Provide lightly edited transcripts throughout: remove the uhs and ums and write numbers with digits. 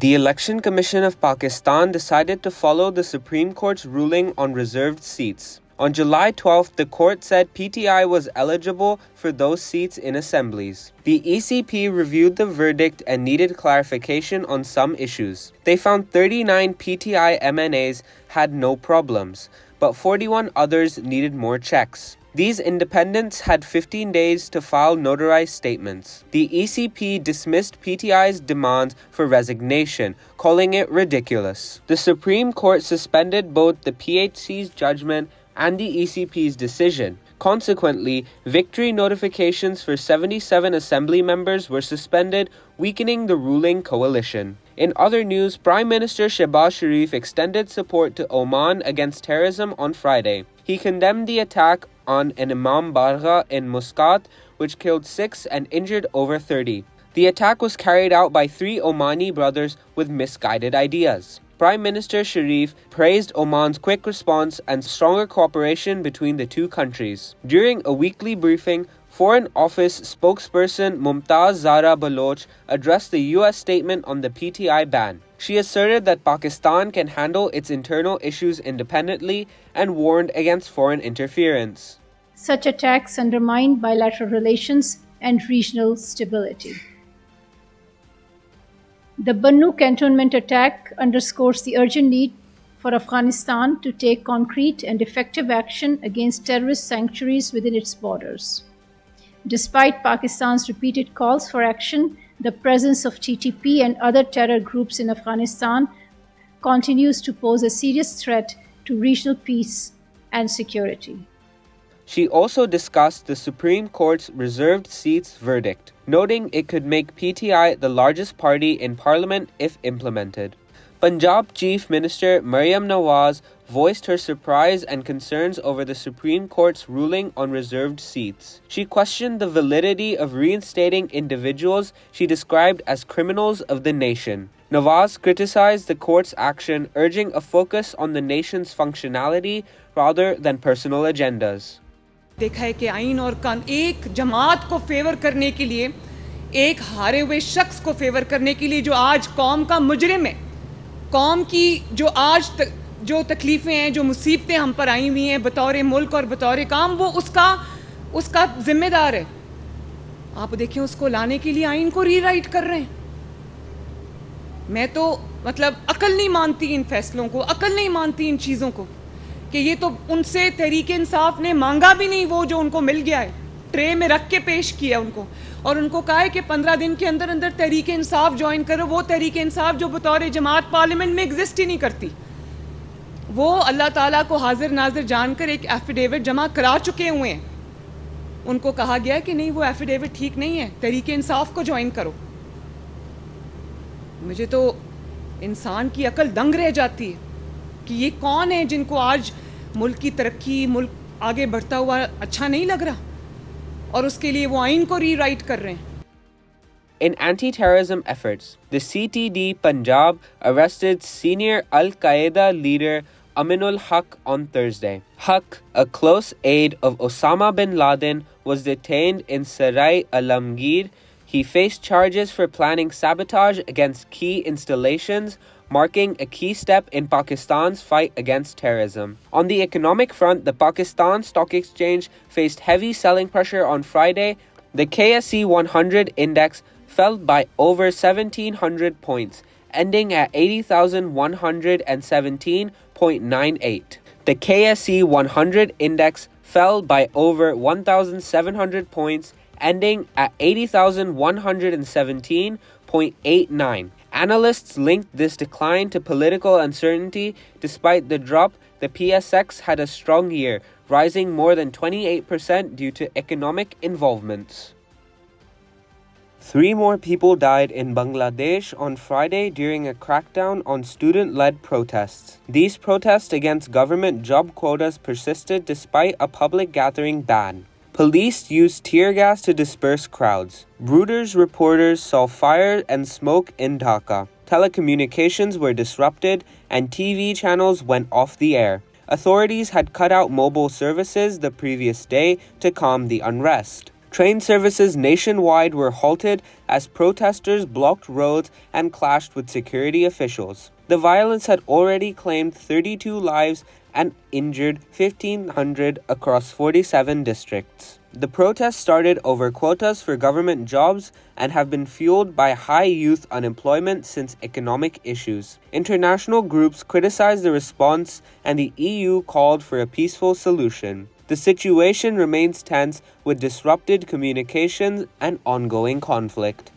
The Election Commission of Pakistan decided to follow the Supreme Court's ruling on reserved seats. On July 12th, the court said PTI was eligible for those seats in assemblies. The ECP reviewed the verdict and needed clarification on some issues. They found 39 PTI MNAs had no problems, but 41 others needed more checks. These independents had 15 days to file notarized statements. The ECP dismissed PTI's demands for resignation, calling it ridiculous. The Supreme Court suspended both the PHC's judgment and the ECP's decision. Consequently, victory notifications for 77 assembly members were suspended, weakening the ruling coalition. In other news, Prime Minister Shehbaz Sharif extended support to Oman against terrorism on Friday. He condemned the attack on an Imam Bargha in Muscat, which killed 6 and injured over 30. The attack was carried out by 3 Omani brothers with misguided ideas. Prime Minister Sharif praised Oman's quick response and stronger cooperation between the two countries. During a weekly briefing, Foreign Office spokesperson Mumtaz Zahra Baloch addressed the U.S. statement on the PTI ban. She asserted that Pakistan can handle its internal issues independently and warned against foreign interference. Such attacks undermine bilateral relations and regional stability. The Bannu cantonment attack underscores the urgent need for Afghanistan to take concrete and effective action against terrorist sanctuaries within its borders. Despite Pakistan's repeated calls for action, the presence of TTP and other terror groups in Afghanistan continues to pose a serious threat to regional peace and security. She also discussed the Supreme Court's reserved seats verdict, noting it could make PTI the largest party in parliament if implemented. Punjab Chief Minister Maryam Nawaz voiced her surprise and concerns over the Supreme Court's ruling on reserved seats. She questioned the validity of reinstating individuals she described as criminals of the nation. Nawaz criticized the court's action, urging a focus on the nation's functionality rather than personal agendas. देखा है कि आइन और एक जमात को favour करने के लिए, एक हारे हुए शख्स को फेवर करने के लिए जो आज कौम का मुजरिम है, कौम की जो आज जो तकलीफ़ें हैं, जो मुसीबतें हम पर आई हुई हैं बतौर मुल्क और बतौर काम, वो उसका जिम्मेदार है. आप देखिए उसको लाने के लिए आइन को रीराइट कर रहे हैं. मैं तो अकल नहीं मानती इन फैसलों को, अकल नहीं मानती इन चीज़ों को कि ये तो उनसे तहरीक इंसाफ ने मांगा भी नहीं वो जो उनको मिल गया है, ट्रे में रख के पेश किया उनको और उनको कहा है कि 15 दिन के अंदर अंदर तहरीक इंसाफ ज्वाइन करो. वो तहरीक इंसाफ जो बतौर जमात पार्लियामेंट में एग्जिस्ट ही नहीं करती, वो अल्लाह ताला को हाजिर नाजिर जानकर एक एफिडेविट जमा करा चुके हुए हैं. उनको कहा गया है कि नहीं वो एफिडेविट ठीक नहीं है, तहरीक इंसाफ को ज्वाइन करो. मुझे तो इंसान की अकल दंग रह जाती है कि ये कौन है जिनको आज मुल्क की तरक्की, मुल्क आगे बढ़ता हुआ अच्छा नहीं लग रहा और उसके लिए वो आइन को रीराइट कर रहे हैं. In anti-terrorism efforts, the CTD Punjab arrested senior Al-Qaeda leader Aminul Haq on Thursday. Haq, a close aide of Osama bin Laden, was detained in Sarai Alamgir. He faced charges for planning sabotage against key installations, marking a key step in Pakistan's fight against terrorism. On the economic front, the Pakistan Stock Exchange faced heavy selling pressure on Friday. The KSE 100 index fell by over 1,700 points, ending at 80,117.98. The KSE 100 index fell by over 1,700 points, ending at 80,117.89. Analysts linked this decline to political uncertainty. Despite the drop, the PSX had a strong year, rising more than 28% due to economic involvements. 3 more people died in Bangladesh on Friday during a crackdown on student-led protests. These protests against government job quotas persisted despite a public gathering ban. Police used tear gas to disperse crowds. Reuters reporters saw fire and smoke in Dhaka. Telecommunications were disrupted and TV channels went off the air. Authorities had cut out mobile services the previous day to calm the unrest. Train services nationwide were halted as protesters blocked roads and clashed with security officials. The violence had already claimed 32 lives and injured 1,500 across 47 districts. The protests started over quotas for government jobs and have been fueled by high youth unemployment since economic issues. International groups criticized the response, and the EU called for a peaceful solution. The situation remains tense with disrupted communications and ongoing conflict.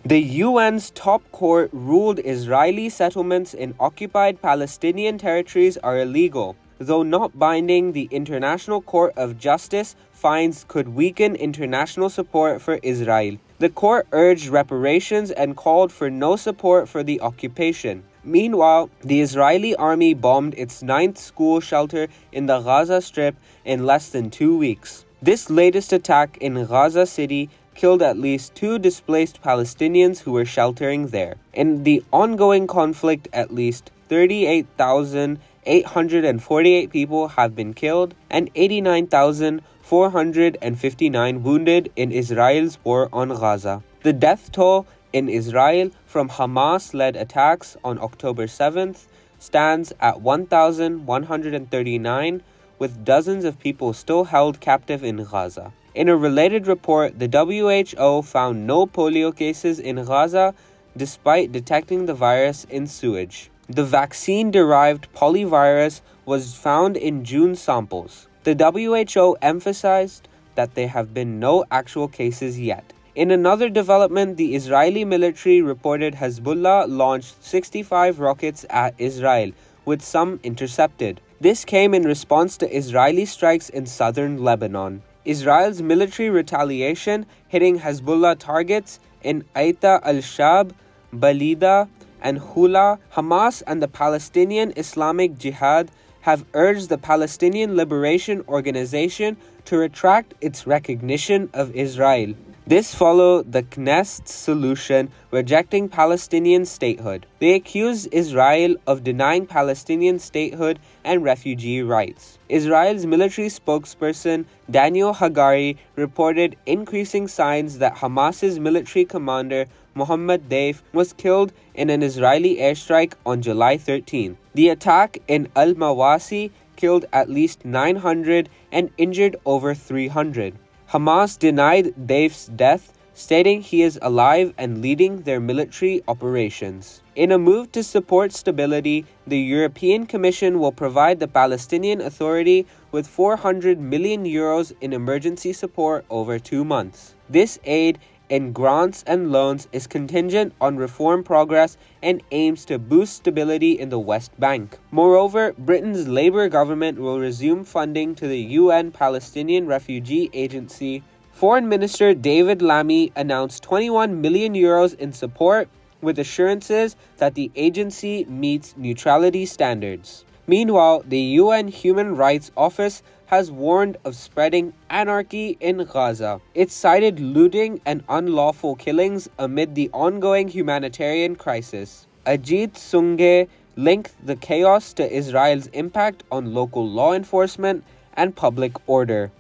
The UN's top court ruled Israeli settlements in occupied Palestinian territories are illegal, though not binding. The International Court of Justice fines could weaken international support for Israel. The court urged reparations and called for no support for the occupation. Meanwhile, the Israeli army bombed its 9th school shelter in the Gaza Strip in less than 2 weeks. This latest attack in Gaza City killed at least 2 displaced Palestinians who were sheltering there. In the ongoing conflict, at least 38,848 people have been killed and 89,459 wounded in Israel's war on Gaza. The death toll in Israel from Hamas-led attacks on October 7th stands at 1,139, with dozens of people still held captive in Gaza. In a related report, the WHO found no polio cases in Gaza despite detecting the virus in sewage. The vaccine-derived poliovirus was found in June samples. The WHO emphasized that there have been no actual cases yet. In another development, the Israeli military reported Hezbollah launched 65 rockets at Israel, with some intercepted. This came in response to Israeli strikes in southern Lebanon. Israel's military retaliation hitting Hezbollah targets in Aita al-Shab, Balida, and Hula. Hamas and the Palestinian Islamic Jihad have urged the Palestinian Liberation Organization to retract its recognition of Israel. This followed the Knesset's solution rejecting Palestinian statehood. They accused Israel of denying Palestinian statehood and refugee rights. Israel's military spokesperson Daniel Hagari reported increasing signs that Hamas's military commander Mohammed Deif was killed in an Israeli airstrike on July 13. The attack in Al-Mawasi killed at least 900 and injured over 300. Hamas denied Deif's death, stating he is alive and leading their military operations. In a move to support stability, the European Commission will provide the Palestinian Authority with 400 million euros in emergency support over 2 months. This aid in grants and loans is contingent on reform progress and aims to boost stability in the West Bank. Moreover, Britain's Labour government will resume funding to the UN Palestinian Refugee Agency. Foreign Minister David Lammy announced 21 million euros in support, with assurances that the agency meets neutrality standards. Meanwhile, the UN Human Rights Office has warned of spreading anarchy in Gaza. It cited looting and unlawful killings amid the ongoing humanitarian crisis. Ajit Sungay linked the chaos to Israel's impact on local law enforcement and public order.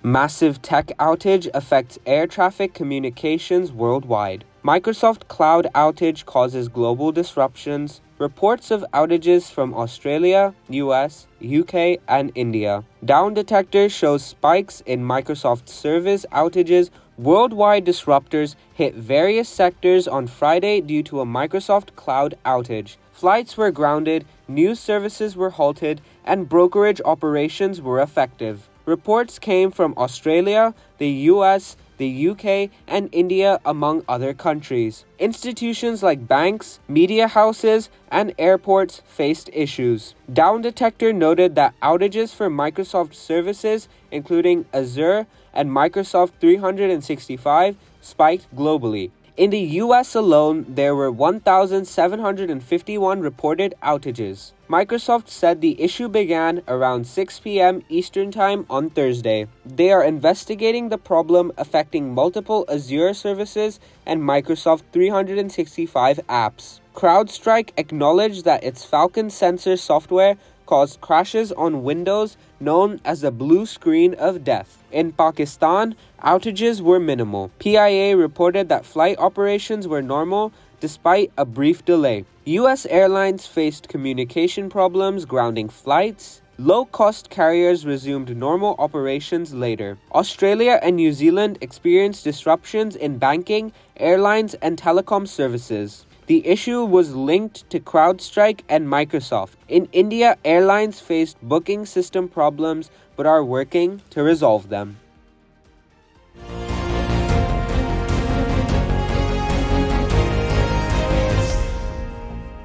Massive tech outage affects air traffic communications worldwide. Microsoft Cloud outage causes global disruptions. Reports of outages from Australia, US, UK, and India. Down Detector shows spikes in Microsoft service outages. Worldwide disruptors hit various sectors on Friday due to a Microsoft Cloud outage. Flights were grounded, news services were halted, and brokerage operations were effective. Reports came from Australia, the US, the UK, and India, among other countries. Institutions like banks, media houses, and airports faced issues. Down Detector noted that outages for Microsoft services, including Azure and Microsoft 365, spiked globally. In the US alone, there were 1,751 reported outages. Microsoft said the issue began around 6 p.m. Eastern Time on Thursday. They are investigating the problem affecting multiple Azure services and Microsoft 365 apps. CrowdStrike acknowledged that its Falcon sensor software caused crashes on windows known as the blue screen of death. In Pakistan, outages were minimal. PIA reported that flight operations were normal despite a brief delay. U.S. airlines faced communication problems grounding flights. Low-cost carriers resumed normal operations later. Australia and New Zealand experienced disruptions in banking, airlines, and telecom services. The issue was linked to CrowdStrike and Microsoft. In India, airlines faced booking system problems but are working to resolve them.